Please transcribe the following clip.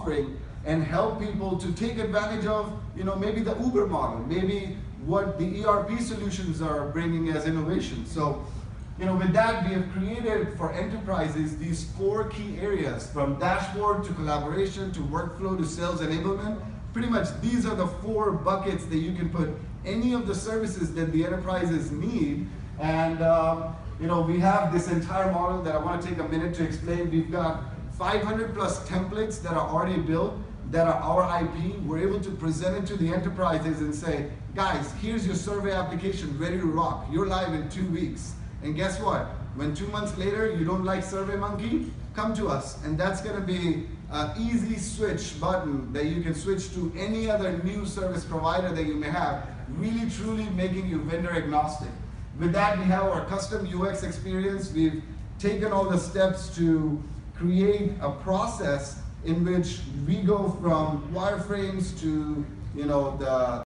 offering and help people to take advantage of, maybe the Uber model, maybe what the ERP solutions are bringing as innovation. So, with that, we have created for enterprises these 4 key areas, from dashboard to collaboration to workflow to sales enablement. Pretty much these are the 4 buckets that you can put any of the services that the enterprises need. And we have this entire model that I want to take a minute to explain. We've got 500 plus templates that are already built, that are our IP. We're able to present it to the enterprises and say, guys, here's your survey application ready to rock. You're live in 2 weeks. And guess what? When 2 months later you don't like SurveyMonkey, come to us. And that's going to be an easy switch button that you can switch to any other new service provider that you may have, really truly making you vendor agnostic. With that, we have our custom UX experience. We've taken all the steps to create a process in which we go from wireframes to the